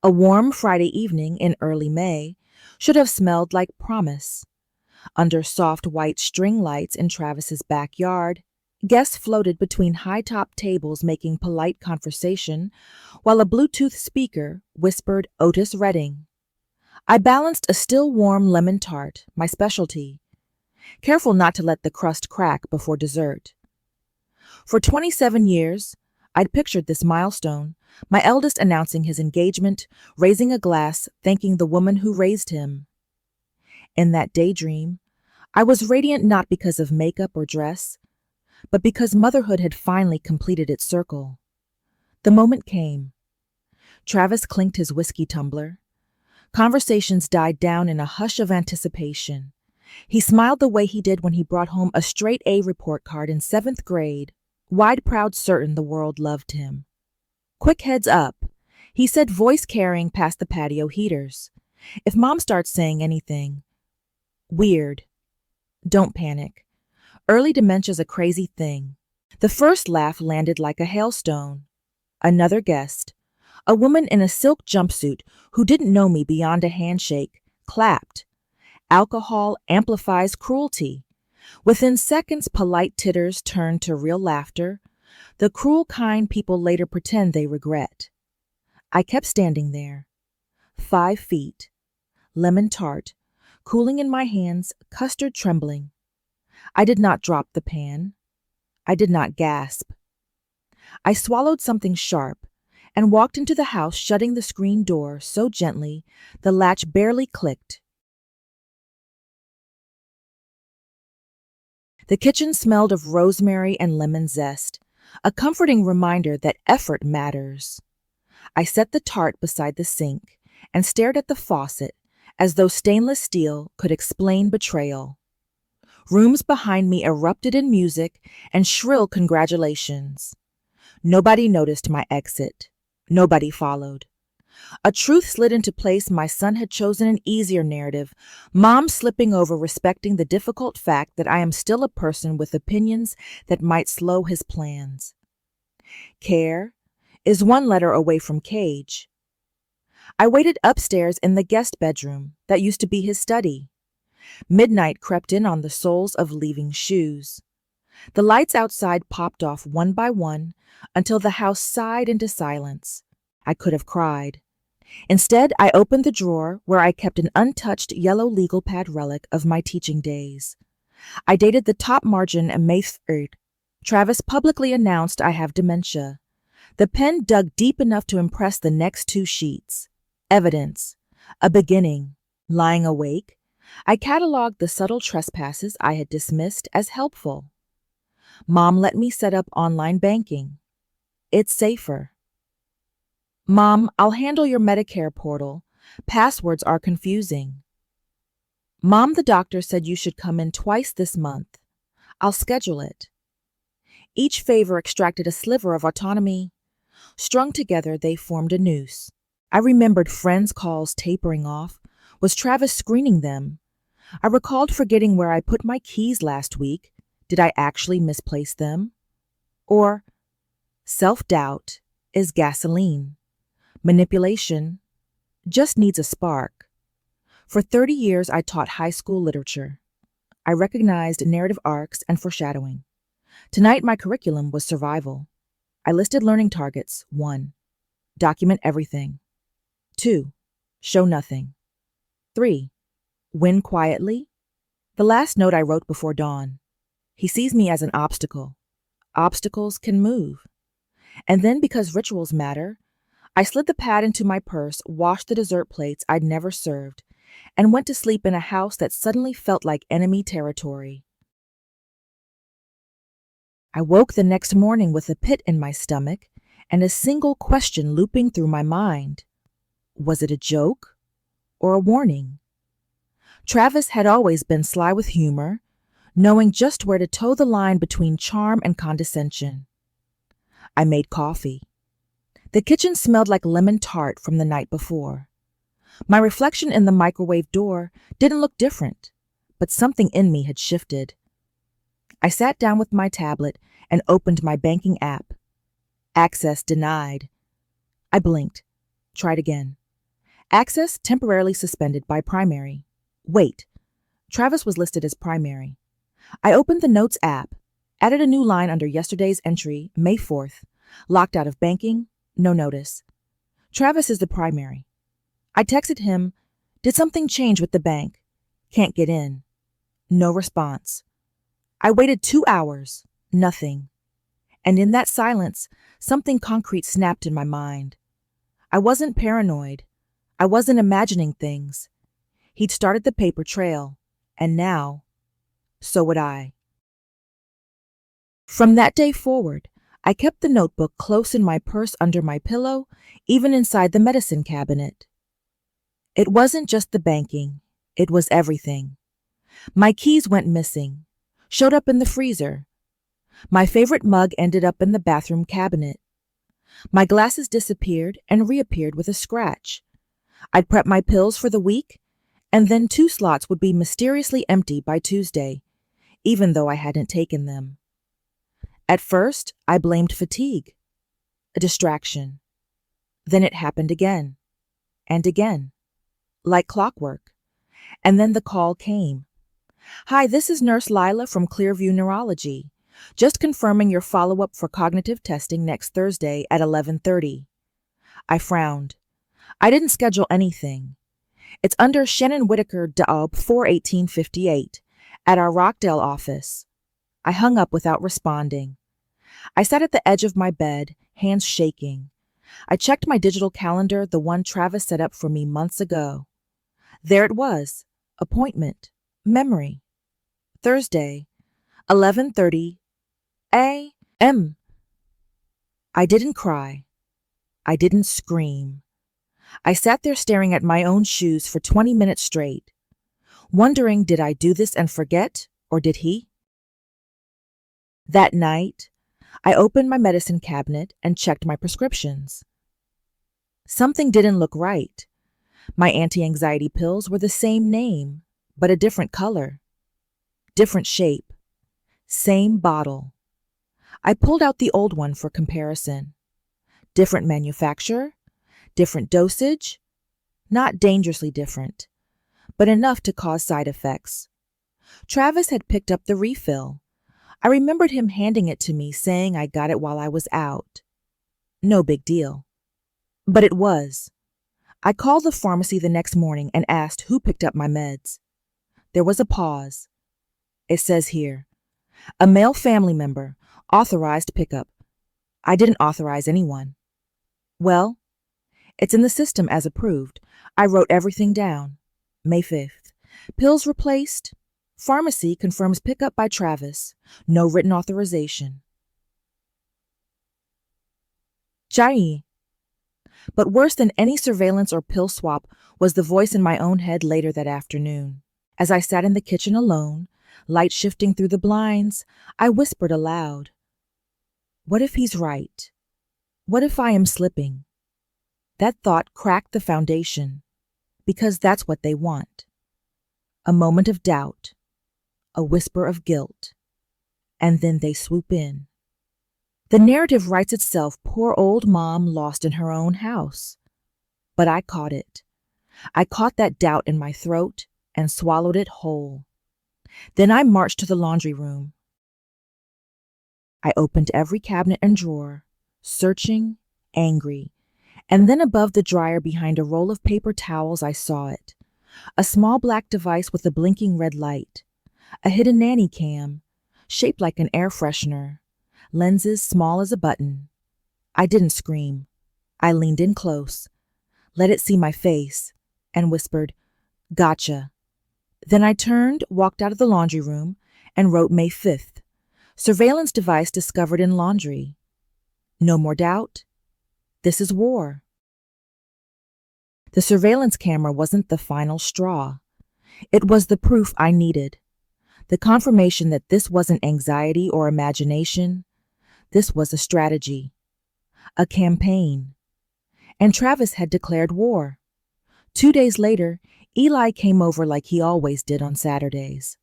A warm Friday evening in early May should have smelled like promise. Under soft white string lights in Travis's backyard, guests floated between high-top tables making polite conversation while a Bluetooth speaker whispered Otis Redding. I balanced a still warm lemon tart, my specialty, careful not to let the crust crack before dessert. For 27 years, I'd pictured this milestone, my eldest announcing his engagement, raising a glass, thanking the woman who raised him. In that daydream, I was radiant not because of makeup or dress, but because motherhood had finally completed its circle. The moment came. Travis clinked his whiskey tumbler. Conversations died down in a hush of anticipation. He smiled the way he did when he brought home a straight A report card in 7th grade, wide proud certain the world loved him. Quick heads up, he said, voice carrying past the patio heaters. If Mom starts saying anything weird, don't panic. Early dementia's a crazy thing. The first laugh landed like a hailstone. Another guest, a woman in a silk jumpsuit who didn't know me beyond a handshake, clapped. Alcohol amplifies cruelty. Within seconds, polite titters turned to real laughter, the cruel kind people later pretend they regret. I kept standing there, 5 feet, lemon tart, cooling in my hands, custard trembling. I did not drop the pan. I did not gasp. I swallowed something sharp and walked into the house, shutting the screen door so gently the latch barely clicked. The kitchen smelled of rosemary and lemon zest, a comforting reminder that effort matters. I set the tart beside the sink and stared at the faucet as though stainless steel could explain betrayal. Rooms behind me erupted in music and shrill congratulations. Nobody noticed my exit. Nobody followed. A truth slid into place. My son had chosen an easier narrative, Mom slipping over, respecting the difficult fact that I am still a person with opinions that might slow his plans. Care is one letter away from cage. I waited upstairs in the guest bedroom that used to be his study. Midnight crept in on the soles of leaving shoes. The lights outside popped off one by one until the house sighed into silence. I could have cried. Instead, I opened the drawer where I kept an untouched yellow legal pad relic of my teaching days. I dated the top margin and May 3rd. Travis publicly announced I have dementia. The pen dug deep enough to impress the next 2 sheets. Evidence. A beginning. Lying awake. I cataloged the subtle trespasses I had dismissed as helpful. Mom let me set up online banking. It's safer. Mom, I'll handle your Medicare portal. Passwords are confusing. Mom, the doctor said you should come in twice this month. I'll schedule it. Each favor extracted a sliver of autonomy. Strung together, they formed a noose. I remembered friends' calls tapering off. Was Travis screening them? I recalled forgetting where I put my keys last week. Did I actually misplace them? Or, self-doubt is gasoline. Manipulation just needs a spark. For 30 years, I taught high school literature. I recognized narrative arcs and foreshadowing. Tonight, my curriculum was survival. I listed learning targets. 1. Document everything. 2. Show nothing. 3. Win quietly. The last note I wrote before dawn. He sees me as an obstacle. Obstacles can move. And then, because rituals matter, I slid the pad into my purse, washed the dessert plates I'd never served, and went to sleep in a house that suddenly felt like enemy territory. I woke the next morning with a pit in my stomach and a single question looping through my mind. Was it a joke or a warning? Travis had always been sly with humor, knowing just where to toe the line between charm and condescension. I made coffee. The kitchen smelled like lemon tart from the night before. My reflection in the microwave door didn't look different, but something in me had shifted. I sat down with my tablet and opened my banking app. Access denied. I blinked. Tried again. Access temporarily suspended by primary. Wait, Travis was listed as primary. I opened the Notes app, added a new line under yesterday's entry, May 4th. Locked out of banking, no notice. Travis is the primary. I texted him, did something change with the bank? Can't get in. No response. I waited 2 hours, nothing. And in that silence, something concrete snapped in my mind. I wasn't paranoid. I wasn't imagining things. He'd started the paper trail, and now, so would I. From that day forward, I kept the notebook close in my purse under my pillow, even inside the medicine cabinet. It wasn't just the banking, it was everything. My keys went missing, showed up in the freezer. My favorite mug ended up in the bathroom cabinet. My glasses disappeared and reappeared with a scratch. I'd prep my pills for the week, and then 2 slots would be mysteriously empty by Tuesday, even though I hadn't taken them. At first, I blamed fatigue, a distraction. Then it happened again, and again, like clockwork. And then the call came. Hi, this is Nurse Lila from Clearview Neurology. Just confirming your follow-up for cognitive testing next Thursday at 11:30. I frowned. I didn't schedule anything. It's under Shannon Whitaker Daub 41858 at our Rockdale office. I hung up without responding. I sat at the edge of my bed, hands shaking. I checked my digital calendar, the one Travis set up for me months ago. There it was. Appointment. Memory. Thursday, 11:30 a.m. I didn't cry. I didn't scream. I sat there staring at my own shoes for 20 minutes straight, wondering, did I do this and forget, or did he? That night, I opened my medicine cabinet and checked my prescriptions. Something didn't look right. My anti-anxiety pills were the same name, but a different color, different shape, same bottle. I pulled out the old one for comparison. Different manufacturer, different dosage, not dangerously different, but enough to cause side effects. Travis had picked up the refill. I remembered him handing it to me, saying I got it while I was out. No big deal. But it was. I called the pharmacy the next morning and asked who picked up my meds. There was a pause. It says here, a male family member, authorized pickup. I didn't authorize anyone. Well, it's in the system as approved. I wrote everything down. May 5th. Pills replaced. Pharmacy confirms pickup by Travis. No written authorization. Jai. But worse than any surveillance or pill swap was the voice in my own head later that afternoon. As I sat in the kitchen alone, light shifting through the blinds, I whispered aloud. What if he's right? What if I am slipping? That thought cracked the foundation, because that's what they want. A moment of doubt, a whisper of guilt, and then they swoop in. The narrative writes itself, poor old mom lost in her own house. But I caught it. I caught that doubt in my throat and swallowed it whole. Then I marched to the laundry room. I opened every cabinet and drawer, searching, angry, and then above the dryer behind a roll of paper towels I saw it. A small black device with a blinking red light. A hidden nanny cam, shaped like an air freshener. Lenses small as a button. I didn't scream. I leaned in close, let it see my face, and whispered, Gotcha. Then I turned, walked out of the laundry room, and wrote May 5th. Surveillance device discovered in laundry. No more doubt. This is war. The surveillance camera wasn't the final straw. It was the proof I needed. The confirmation that this wasn't anxiety or imagination. This was a strategy. A campaign. And Travis had declared war. 2 days later, Eli came over like he always did on Saturdays.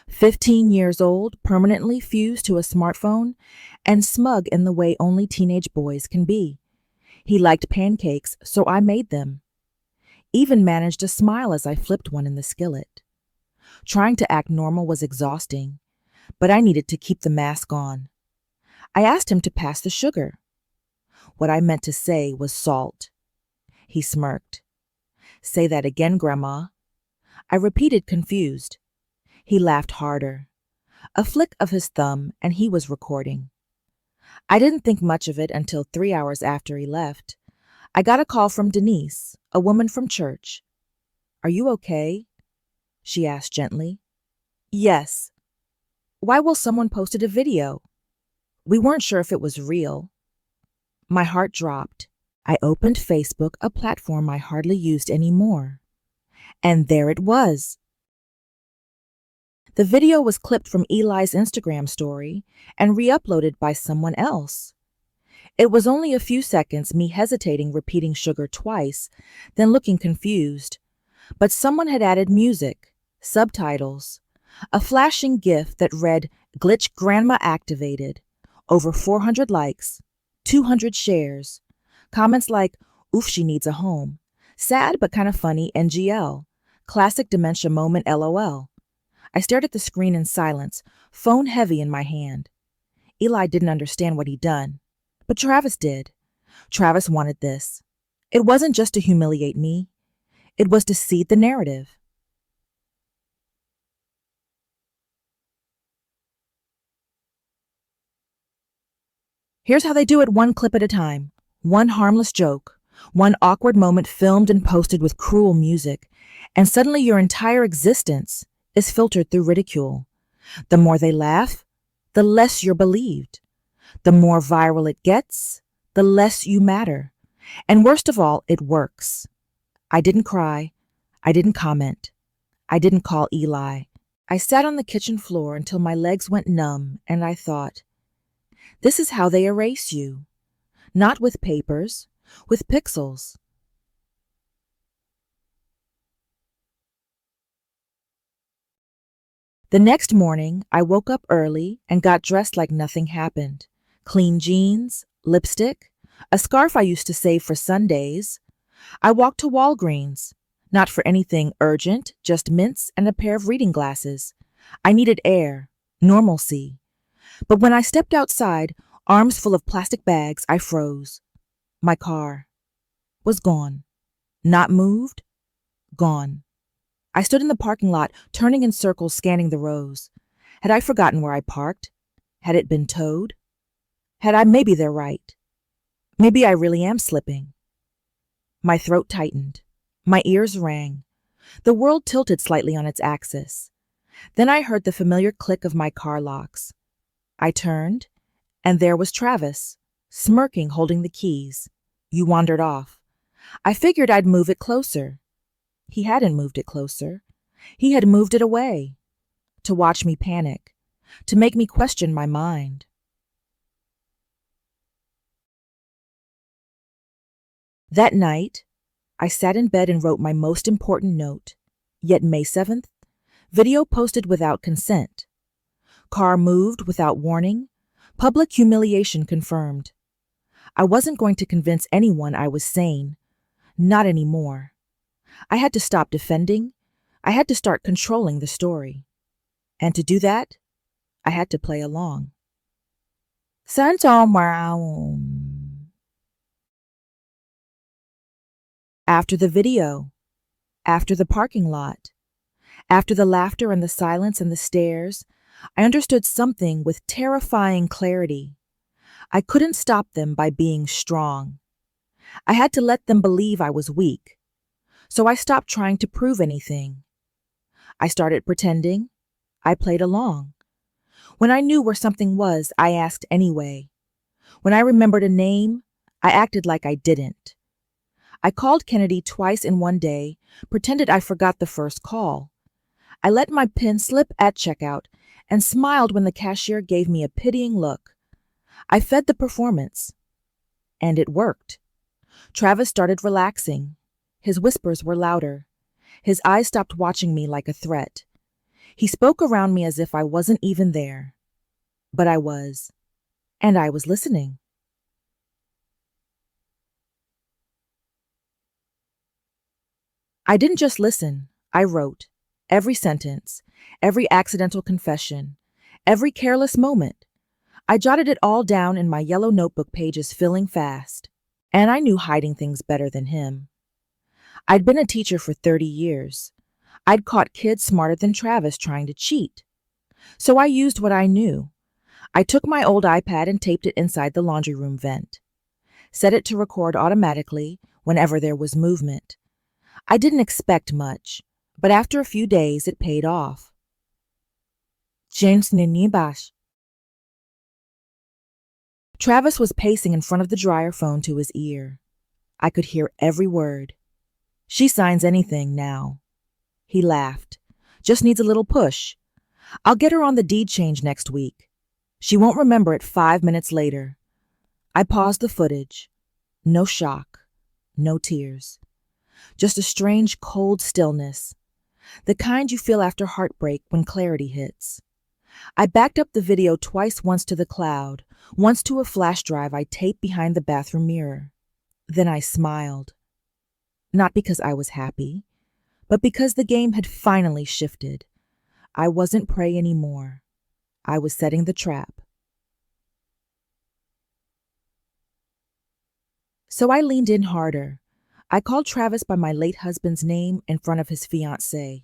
15 years old, permanently fused to a smartphone, and smug in the way only teenage boys can be. He liked pancakes, so I made them. even managed a smile as I flipped one in the skillet. Trying to act normal was exhausting, but I needed to keep the mask on. I asked him to pass the sugar. What I meant to say was salt. He smirked. Say that again, Grandma. I repeated, confused. He laughed harder. A flick of his thumb, and he was recording. I didn't think much of it until 3 hours after he left. I got a call from Denise, a woman from church. Are you okay? She asked gently. Yes. Why will someone posted a video? We weren't sure if it was real. My heart dropped. I opened Facebook, a platform I hardly used anymore. And there it was. The video was clipped from Eli's Instagram story and re-uploaded by someone else. It was only a few seconds, me hesitating, repeating sugar twice, then looking confused. But someone had added music, subtitles, a flashing GIF that read, Glitch Grandma activated, over 400 likes, 200 shares, comments like, oof, she needs a home, sad but kind of funny, NGL, classic dementia moment, LOL. I stared at the screen in silence, phone heavy in my hand. Eli didn't understand what he'd done, but Travis did. Travis wanted this. It wasn't just to humiliate me. It was to seed the narrative. Here's how they do it, one clip at a time. One harmless joke, one awkward moment filmed and posted with cruel music, and suddenly your entire existence is filtered through ridicule. The more they laugh, the less you're believed. The more viral it gets, the less you matter. And worst of all, it works. I didn't cry. I didn't comment. I didn't call Eli. I sat on the kitchen floor until my legs went numb, and I thought, this is how they erase you. Not with papers, with pixels. The next morning, I woke up early and got dressed like nothing happened. Clean jeans, lipstick, a scarf I used to save for Sundays. I walked to Walgreens, not for anything urgent, just mints and a pair of reading glasses. I needed air, normalcy. But when I stepped outside, arms full of plastic bags, I froze. My car was gone. Not moved, gone. I stood in the parking lot, turning in circles, scanning the rows. Had I forgotten where I parked? Had it been towed? Maybe they're right. Maybe I really am slipping. My throat tightened. My ears rang. The world tilted slightly on its axis. Then I heard the familiar click of my car locks. I turned, and there was Travis, smirking, holding the keys. You wandered off. I figured I'd move it closer. He hadn't moved it closer. He had moved it away, to watch me panic, to make me question my mind. That night, I sat in bed and wrote my most important note. Yet May 7th, video posted without consent. Car moved without warning. Public humiliation confirmed. I wasn't going to convince anyone I was sane. Not anymore. I had to stop defending. I had to start controlling the story. And to do that, I had to play along. After the video, after the parking lot, after the laughter and the silence and the stares, I understood something with terrifying clarity. I couldn't stop them by being strong. I had to let them believe I was weak. So I stopped trying to prove anything. I started pretending. I played along. When I knew where something was, I asked anyway. When I remembered a name, I acted like I didn't. I called Kennedy twice in one day, pretended I forgot the first call. I let my PIN slip at checkout and smiled when the cashier gave me a pitying look. I fed the performance. And it worked. Travis started relaxing. His whispers were louder. His eyes stopped watching me like a threat. He spoke around me as if I wasn't even there. But I was. And I was listening. I didn't just listen, I wrote. Every sentence, every accidental confession, every careless moment. I jotted it all down in my yellow notebook pages filling fast. And I knew hiding things better than him. I'd been a teacher for 30 years. I'd caught kids smarter than Travis trying to cheat. So I used what I knew. I took my old iPad and taped it inside the laundry room vent. Set it to record automatically whenever there was movement. I didn't expect much, but after a few days it paid off. James Ninibash. Travis was pacing in front of the dryer phone to his ear. I could hear every word. She signs anything now. He laughed. Just needs a little push. I'll get her on the deed change next week. She won't remember it 5 minutes later. I paused the footage. No shock. No tears. Just a strange, cold stillness. The kind you feel after heartbreak when clarity hits. I backed up the video twice, once to the cloud, once to a flash drive I taped behind the bathroom mirror. Then I smiled. Not because I was happy, but because the game had finally shifted. I wasn't prey anymore. I was setting the trap. So I leaned in harder. I called Travis by my late husband's name in front of his fiancée.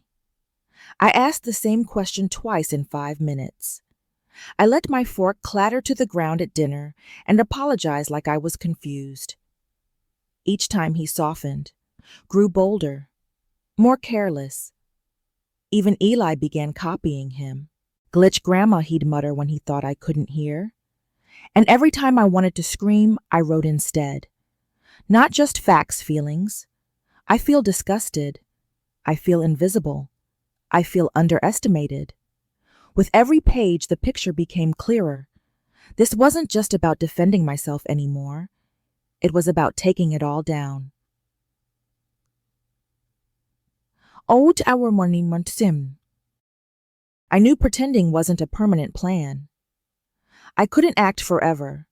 I asked the same question twice in 5 minutes. I let my fork clatter to the ground at dinner and apologized like I was confused. Each time he softened, grew bolder, more careless. Even Eli began copying him. Glitch grandma, he'd mutter when he thought I couldn't hear. And every time I wanted to scream, I wrote instead. Not just facts, feelings. I feel disgusted. I feel invisible. I feel underestimated. With every page, the picture became clearer. This wasn't just about defending myself anymore. It was about taking it all down. Old our morning sim. I knew pretending wasn't a permanent plan. I couldn't act forever.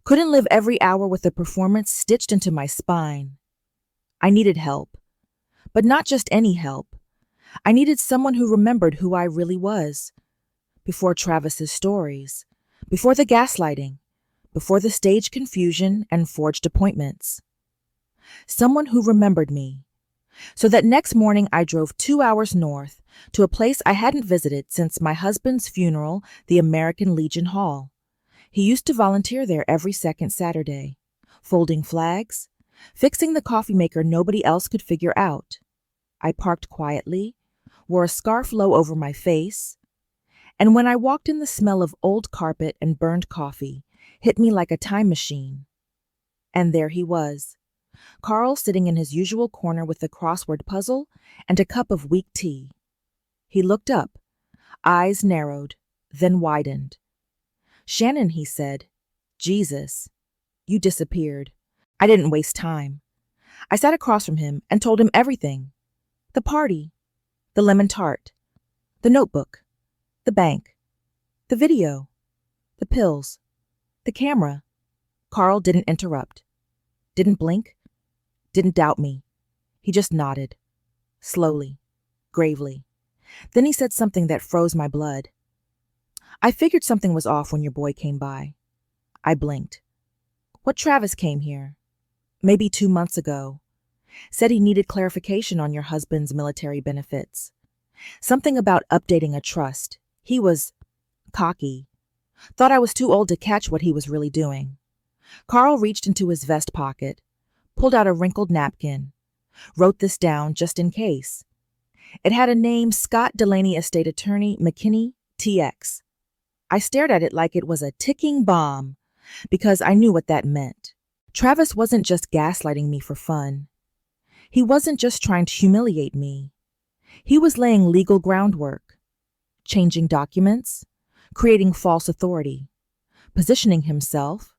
Couldn't live every hour with a performance stitched into my spine. I needed help. But not just any help. I needed someone who remembered who I really was. Before Travis's stories. Before the gaslighting. Before the stage confusion and forged appointments. Someone who remembered me. So that next morning I drove 2 hours north to a place I hadn't visited since my husband's funeral, the American Legion Hall. He used to volunteer there every second Saturday, folding flags, fixing the coffee maker nobody else could figure out. I parked quietly, wore a scarf low over my face, and when I walked in, the smell of old carpet and burned coffee hit me like a time machine. And there he was, Carl sitting in his usual corner with a crossword puzzle and a cup of weak tea. He looked up, eyes narrowed, then widened. "Shannon," he said. "Jesus. You disappeared. I didn't waste time." I sat across from him and told him everything. The party, the lemon tart, the notebook, the bank, the video, the pills, the camera. Carl didn't interrupt, didn't blink, didn't doubt me. He just nodded, slowly, gravely. Then he said something that froze my blood. "I figured something was off when your boy came by." I blinked. "What Travis came here? Maybe 2 months ago. Said he needed clarification on your husband's military benefits. Something about updating a trust. He was cocky. Thought I was too old to catch what he was really doing." Carl reached into his vest pocket, pulled out a wrinkled napkin, wrote this down just in case. It had a name: Scott Delaney, Estate Attorney, McKinney, TX. I stared at it like it was a ticking bomb, because I knew what that meant. Travis wasn't just gaslighting me for fun. He wasn't just trying to humiliate me. He was laying legal groundwork, changing documents, creating false authority, positioning himself.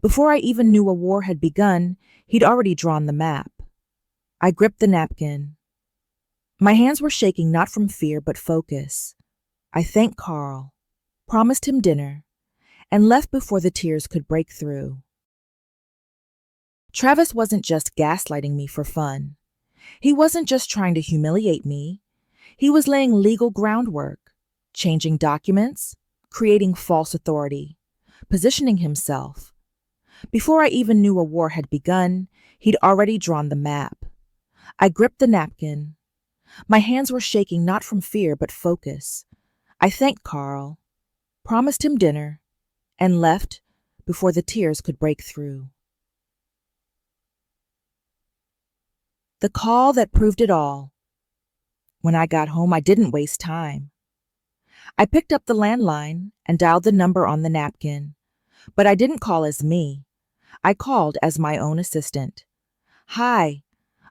Before I even knew a war had begun, he'd already drawn the map. I gripped the napkin. My hands were shaking, not from fear but focus. I thanked Carl, promised him dinner, and left before the tears could break through. Travis wasn't just gaslighting me for fun. He wasn't just trying to humiliate me, he was laying legal groundwork, changing documents, creating false authority, positioning himself. Before I even knew a war had begun, he'd already drawn the map. I gripped the napkin. My hands were shaking not from fear but focus. I thanked Carl, promised him dinner, and left before the tears could break through. The call that proved it all. When I got home, I didn't waste time. I picked up the landline and dialed the number on the napkin, but I didn't call as me. I called as my own assistant. "Hi,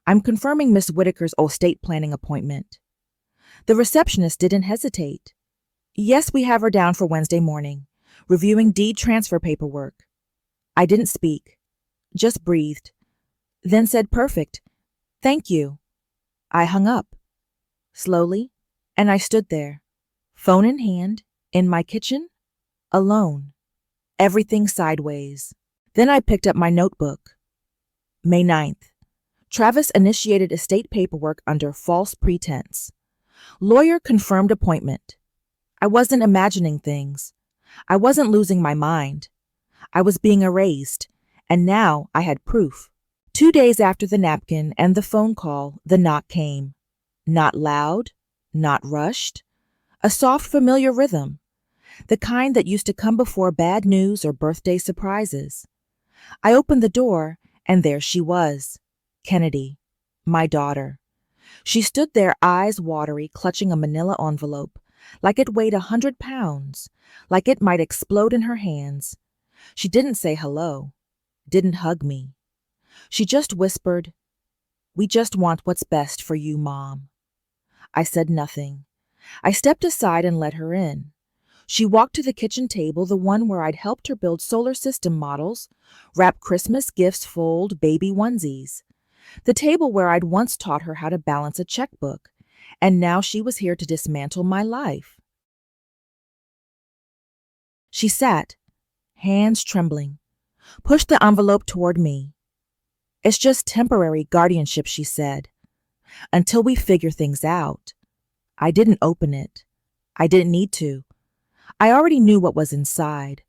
I'm confirming Miss Whitaker's estate planning appointment." The receptionist didn't hesitate. "Yes, we have her down for Wednesday morning, reviewing deed transfer paperwork." I didn't speak, just breathed, then said, "Perfect. Thank you." I hung up, slowly, and I stood there, phone in hand, in my kitchen, alone, everything sideways. Then I picked up my notebook. May 9th. Travis initiated estate paperwork under false pretense. Lawyer confirmed appointment. I wasn't imagining things. I wasn't losing my mind. I was being erased, and now I had proof. 2 days after the napkin and the phone call, the knock came. Not loud, not rushed. A soft, familiar rhythm. The kind that used to come before bad news or birthday surprises. I opened the door, and there she was, Kennedy, my daughter. She stood there, eyes watery, clutching a manila envelope, like it weighed 100 pounds, like it might explode in her hands. She didn't say hello, didn't hug me. She just whispered, "We just want what's best for you, Mom." I said nothing. I stepped aside and let her in. She walked to the kitchen table, the one where I'd helped her build solar system models, wrap Christmas gifts, fold baby onesies. The table where I'd once taught her how to balance a checkbook, and now she was here to dismantle my life. She sat, hands trembling, pushed the envelope toward me. "It's just temporary guardianship," she said, "until we figure things out." I didn't open it. I didn't need to. I already knew what was inside,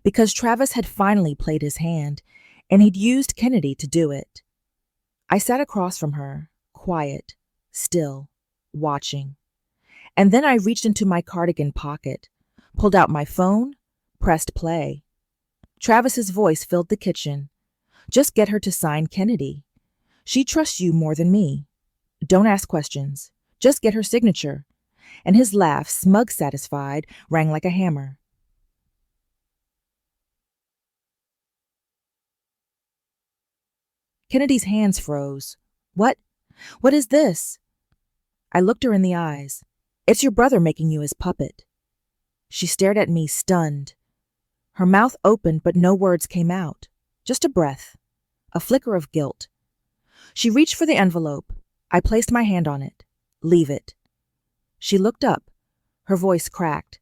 because Travis had finally played his hand, and he'd used Kennedy to do it. I sat across from her, quiet, still, watching. And then I reached into my cardigan pocket, pulled out my phone, pressed play. Travis's voice filled the kitchen. "Just get her to sign Kennedy. She trusts you more than me. Don't ask questions. Just get her signature." And his laugh, smug satisfied, rang like a hammer. Kennedy's hands froze. What? What is this?" I looked her in the eyes. "It's your brother making you his puppet." She stared at me, stunned. Her mouth opened, but no words came out. Just a breath. A flicker of guilt. She reached for the envelope. I placed my hand on it. "Leave it." She looked up. Her voice cracked.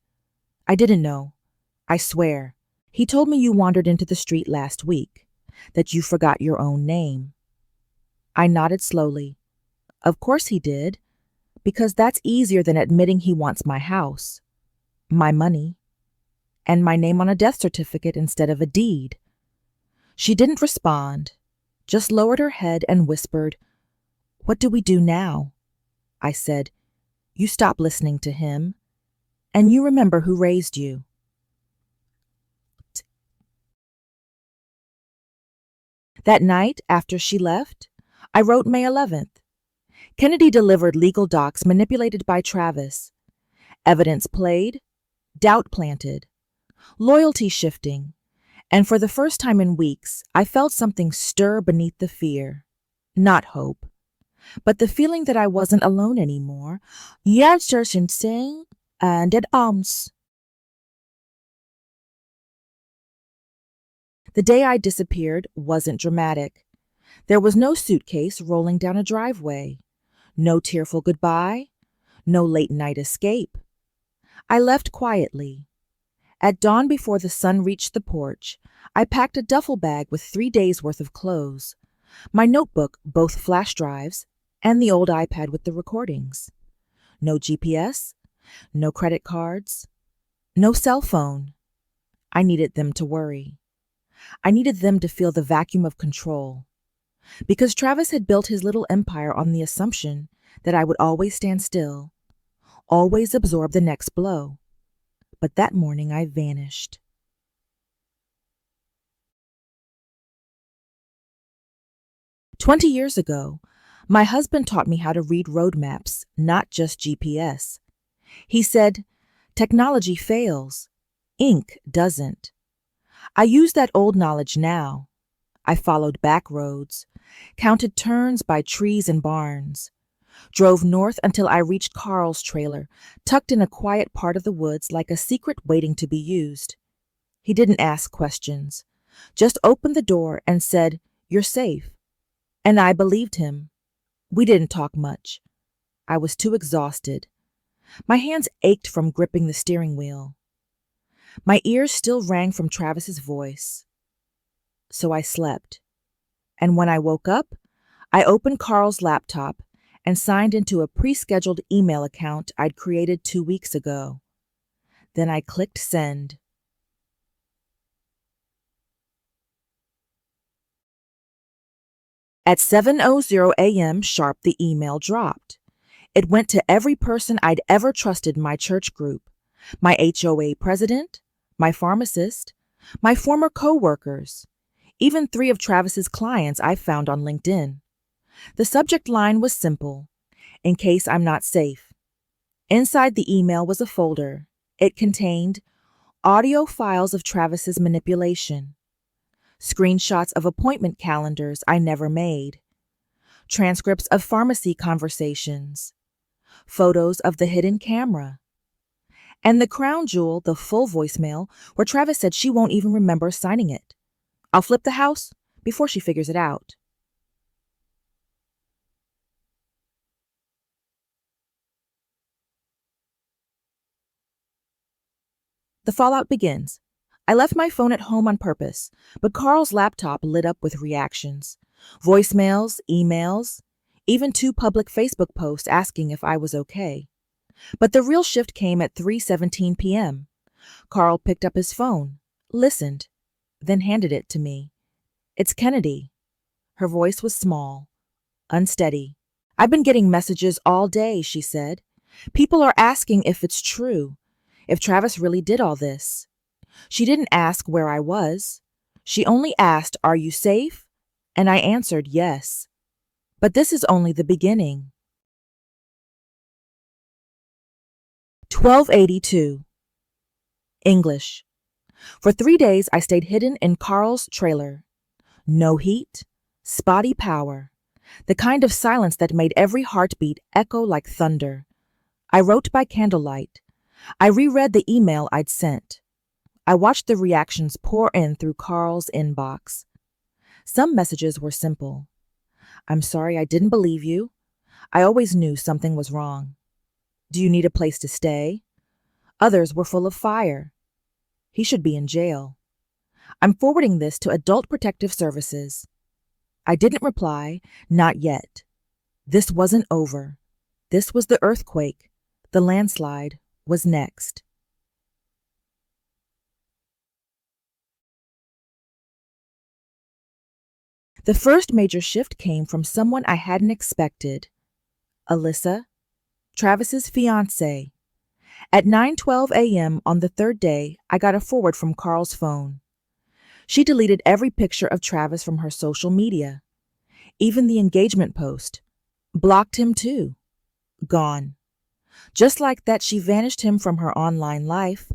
"I didn't know. I swear. He told me you wandered into the street last week, that you forgot your own name." I nodded slowly. "Of course he did, because that's easier than admitting he wants my house, my money, and my name on a death certificate instead of a deed." She didn't respond, just lowered her head and whispered, "What do we do now?" I said, "You stop listening to him, and you remember who raised you." That night, after she left, I wrote May 11th. Kennedy delivered legal docs manipulated by Travis. Evidence played, doubt planted, loyalty shifting, and for the first time in weeks, I felt something stir beneath the fear. Not hope, but the feeling that I wasn't alone anymore. Yes, insane, and it The day I disappeared wasn't dramatic. There was no suitcase rolling down a driveway, no tearful goodbye, no late night escape. I left quietly. At dawn, before the sun reached the porch, I packed a duffel bag with 3 days' worth of clothes, my notebook, both flash drives, and the old iPad with the recordings. No GPS, no credit cards, no cell phone. I needed them to worry. I needed them to feel the vacuum of control. Because Travis had built his little empire on the assumption that I would always stand still, always absorb the next blow. But that morning I vanished. "20 years ago, my husband taught me how to read road maps, not just GPS. He said, technology fails. Ink doesn't. I use that old knowledge now. I followed back roads, counted turns by trees and barns, drove north until I reached Carl's trailer, tucked in a quiet part of the woods like a secret waiting to be used. He didn't ask questions, just opened the door and said, 'You're safe.' And I believed him. We didn't talk much. I was too exhausted. My hands ached from gripping the steering wheel. My ears still rang from Travis's voice. So I slept. And when I woke up, I opened Carl's laptop and signed into a pre-scheduled email account I'd created 2 weeks ago. Then I clicked send. At 7:00 a.m. sharp, the email dropped. It went to every person I'd ever trusted in my church group, my HOA president, my pharmacist, my former co-workers, even 3 of Travis's clients I found on LinkedIn. The subject line was simple: in case I'm not safe. Inside the email was a folder. It contained audio files of Travis's manipulation, screenshots of appointment calendars I never made, transcripts of pharmacy conversations, photos of the hidden camera, and the crown jewel, the full voicemail, where Travis said she won't even remember signing it. I'll flip the house before she figures it out. The fallout begins. I left my phone at home on purpose, but Carl's laptop lit up with reactions. Voicemails, emails, even 2 public Facebook posts asking if I was okay. But the real shift came at 3:17 p.m. Carl picked up his phone, listened, then handed it to me. "It's Kennedy." Her voice was small, unsteady. "I've been getting messages all day," she said. "People are asking if it's true, if Travis really did all this." She didn't ask where I was. She only asked, "Are you safe?" And I answered yes. But this is only the beginning. 1282. English. For 3 days I stayed hidden in Carl's trailer. No heat, spotty power, the kind of silence that made every heartbeat echo like thunder. I wrote by candlelight. I reread the email I'd sent. I watched the reactions pour in through Carl's inbox. Some messages were simple. "I'm sorry I didn't believe you. I always knew something was wrong. Do you need a place to stay?" Others were full of fire. "He should be in jail. I'm forwarding this to Adult Protective Services." I didn't reply, not yet. This wasn't over. This was the earthquake. The landslide was next. The first major shift came from someone I hadn't expected. Alyssa, Travis's fiancée. At 9:12 a.m. on the 3rd day, I got a forward from Carl's phone. She deleted every picture of Travis from her social media, even the engagement post. Blocked him too. Gone. Just like that, she vanished him from her online life.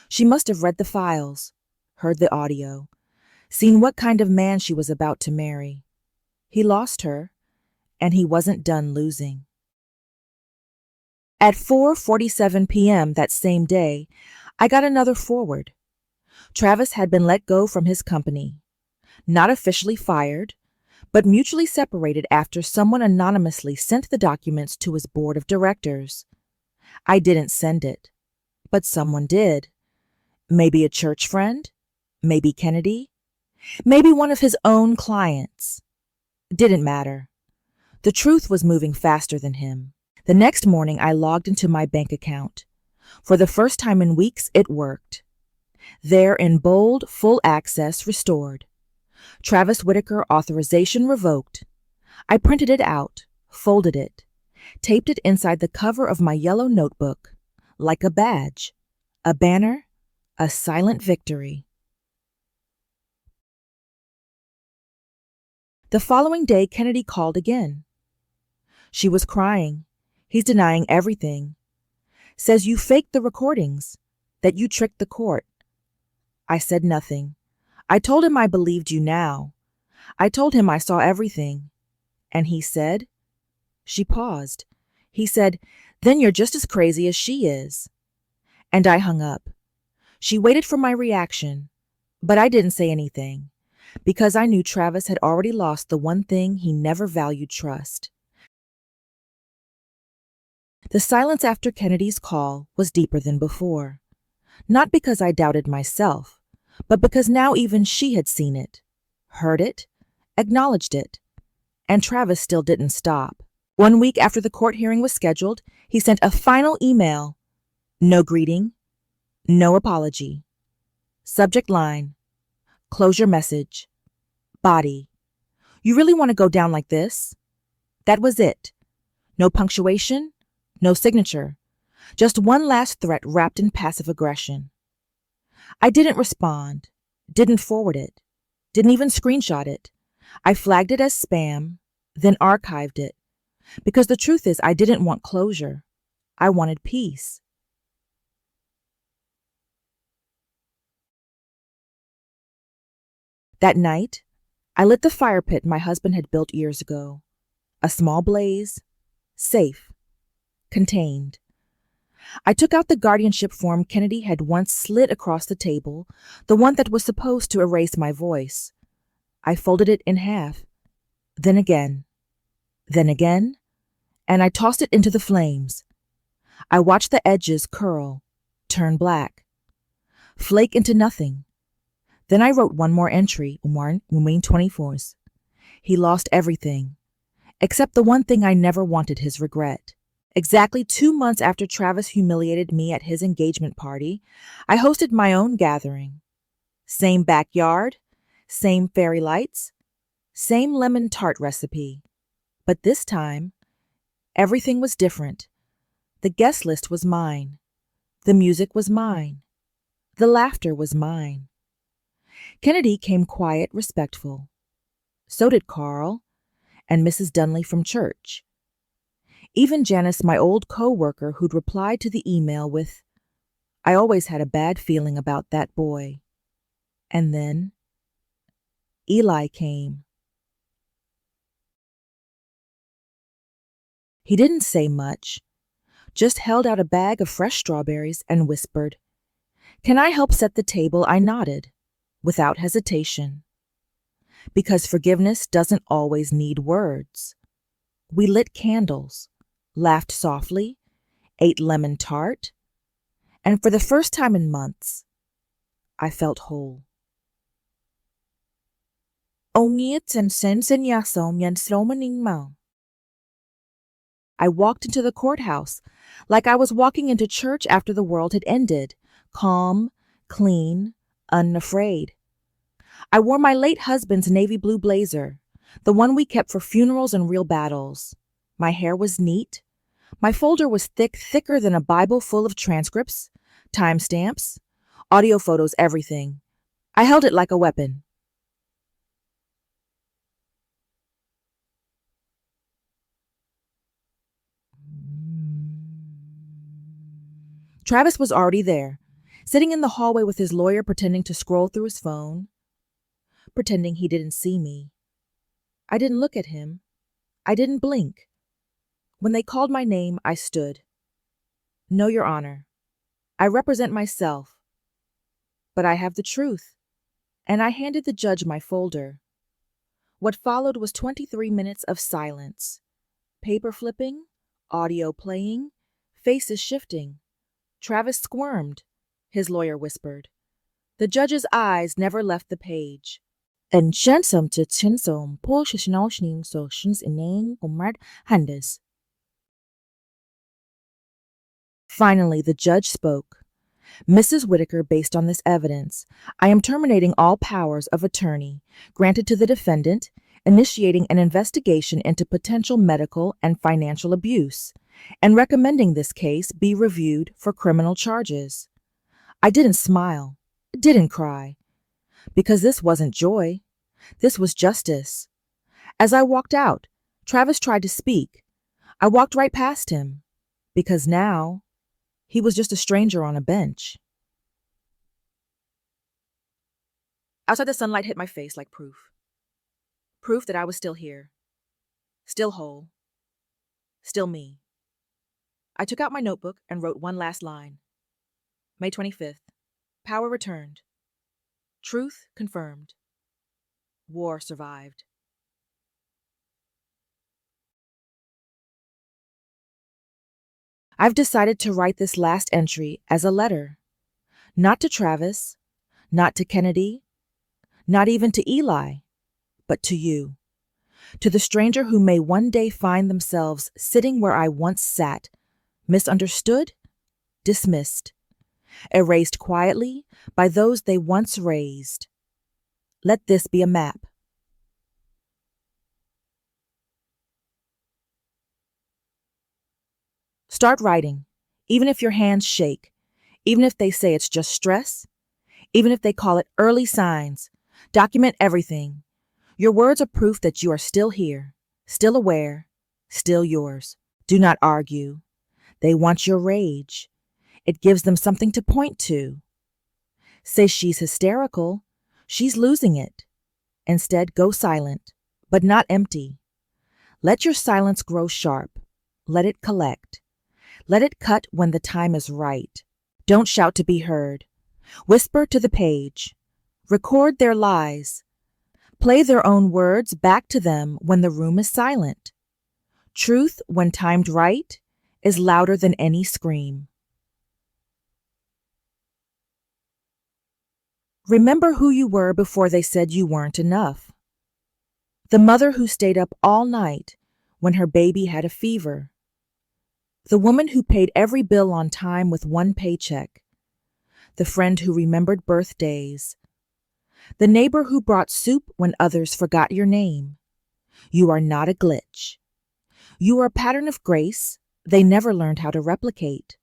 She must have read the files, heard the audio, seen what kind of man she was about to marry. He lost her, and he wasn't done losing. At 4:47 p.m. that same day, I got another forward. Travis had been let go from his company. Not officially fired, but mutually separated after someone anonymously sent the documents to his board of directors. I didn't send it, but someone did. Maybe a church friend, maybe Kennedy, maybe one of his own clients. Didn't matter. The truth was moving faster than him. The next morning, I logged into my bank account. For the first time in weeks, it worked. There in bold, full access restored. Travis Whitaker authorization revoked. I printed it out, folded it, taped it inside the cover of my yellow notebook, like a badge, a banner, a silent victory. The following day, Kennedy called again. She was crying. He's denying everything. Says you faked the recordings, that you tricked the court. I said nothing. I told him I believed you now. I told him I saw everything. And he said, she paused. He said, then you're just as crazy as she is. And I hung up. She waited for my reaction, but I didn't say anything, because I knew Travis had already lost the one thing he never valued: trust. The silence after Kennedy's call was deeper than before, not because I doubted myself, but because now even she had seen it, heard it, acknowledged it, and Travis still didn't stop. 1 week after the court hearing was scheduled, he sent a final email. No greeting, no apology. Subject line, closure message, body. You really want to go down like this? That was it. No punctuation, no signature. Just one last threat wrapped in passive aggression. I didn't respond, didn't forward it, didn't even screenshot it. I flagged it as spam, then archived it. Because the truth is, I didn't want closure. I wanted peace. That night, I lit the fire pit my husband had built years ago. A small blaze, safe, contained. I took out the guardianship form Kennedy had once slid across the table, the one that was supposed to erase my voice. I folded it in half, then again, and I tossed it into the flames. I watched the edges curl, turn black, flake into nothing. Then I wrote one more entry, Wayne 24's. He lost everything, except the one thing I never wanted: his regret. Exactly 2 months after Travis humiliated me at his engagement party, I hosted my own gathering. Same backyard, same fairy lights, same lemon tart recipe. But this time, everything was different. The guest list was mine. The music was mine. The laughter was mine. Kennedy came quiet, respectful. So did Carl and Mrs. Dunley from church. Even Janice, my old co-worker, who'd replied to the email with, I always had a bad feeling about that boy. And then Eli came. He didn't say much, just held out a bag of fresh strawberries and whispered, Can I help set the table? I nodded, without hesitation. Because forgiveness doesn't always need words. We lit candles, laughed softly, ate lemon tart, and for the first time in months, I felt whole. I walked into the courthouse like I was walking into church after the world had ended, calm, clean, unafraid. I wore my late husband's navy blue blazer, the one we kept for funerals and real battles. My hair was neat. My folder was thick, thicker than a Bible full of transcripts, timestamps, audio photos, everything. I held it like a weapon. Travis was already there, sitting in the hallway with his lawyer, pretending to scroll through his phone, pretending he didn't see me. I didn't look at him. I didn't blink. When they called my name, I stood. No, Your Honor. I represent myself. But I have the truth. And I handed the judge my folder. What followed was 23 minutes of silence. Paper flipping, audio playing, faces shifting. Travis squirmed, his lawyer whispered. The judge's eyes never left the page. En chansom to chansom positionalsning socians inane omart handes. Finally, the judge spoke. Mrs. Whitaker, based on this evidence, I am terminating all powers of attorney granted to the defendant, initiating an investigation into potential medical and financial abuse, and recommending this case be reviewed for criminal charges. I didn't smile, didn't cry, because this wasn't joy. This was justice. As I walked out, Travis tried to speak. I walked right past him, because now he was just a stranger on a bench. Outside, the sunlight hit my face like proof. Proof that I was still here, still whole, still me. I took out my notebook and wrote one last line. May 25th. Power returned. Truth confirmed. War survived. I've decided to write this last entry as a letter. Not to Travis, not to Kennedy, not even to Eli, but to you. To the stranger who may one day find themselves sitting where I once sat, misunderstood, dismissed, erased quietly by those they once raised. Let this be a map. Start writing, even if your hands shake, even if they say it's just stress, even if they call it early signs. Document everything. Your words are proof that you are still here, still aware, still yours. Do not argue. They want your rage. It gives them something to point to. Say she's hysterical. She's losing it. Instead, go silent, but not empty. Let your silence grow sharp. Let it collect. Let it cut when the time is right. Don't shout to be heard. Whisper to the page. Record their lies. Play their own words back to them when the room is silent. Truth, when timed right, is louder than any scream. Remember who you were before they said you weren't enough. The mother who stayed up all night when her baby had a fever. The woman who paid every bill on time with one paycheck. The friend who remembered birthdays. The neighbor who brought soup when others forgot your name. You are not a glitch. You are a pattern of grace they never learned how to replicate.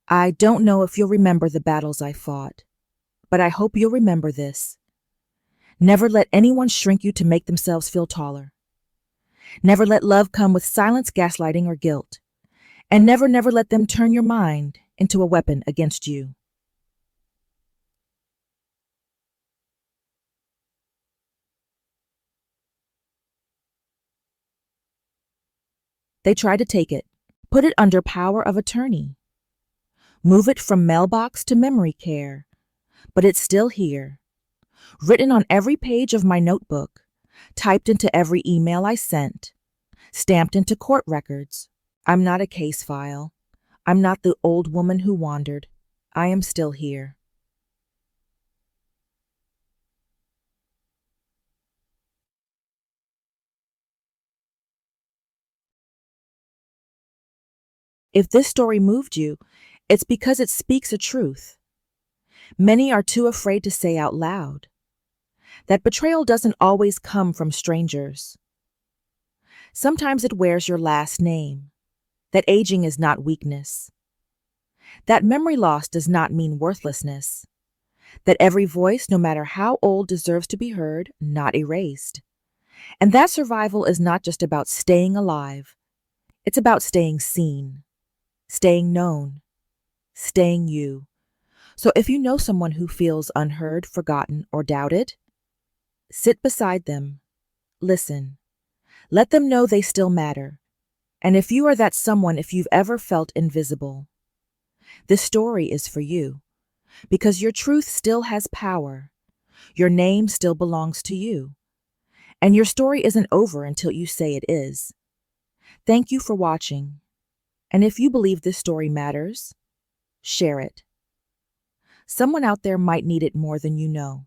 I don't know if you'll remember the battles I fought, but I hope you'll remember this. Never let anyone shrink you to make themselves feel taller. Never let love come with silence, gaslighting, or guilt. And never let them turn your mind into a weapon against you. They tried to take it, put it under power of attorney, move it from mailbox to memory care, but it's still here, written on every page of my notebook, typed into every email I sent, stamped into court records. I'm not a case file. I'm not the old woman who wandered. I am still here. If this story moved you, it's because it speaks a truth. Many are too afraid to say out loud. That betrayal doesn't always come from strangers. Sometimes it wears your last name. That aging is not weakness. That memory loss does not mean worthlessness. That every voice, no matter how old, deserves to be heard, not erased. And that survival is not just about staying alive. It's about staying seen, staying known, staying you. So if you know someone who feels unheard, forgotten, or doubted, sit beside them, listen, let them know they still matter. And if you are that someone, if you've ever felt invisible, this story is for you, because your truth still has power. Your name still belongs to you. And your story isn't over until you say it is. Thank you for watching. And if you believe this story matters, share it. Someone out there might need it more than you know.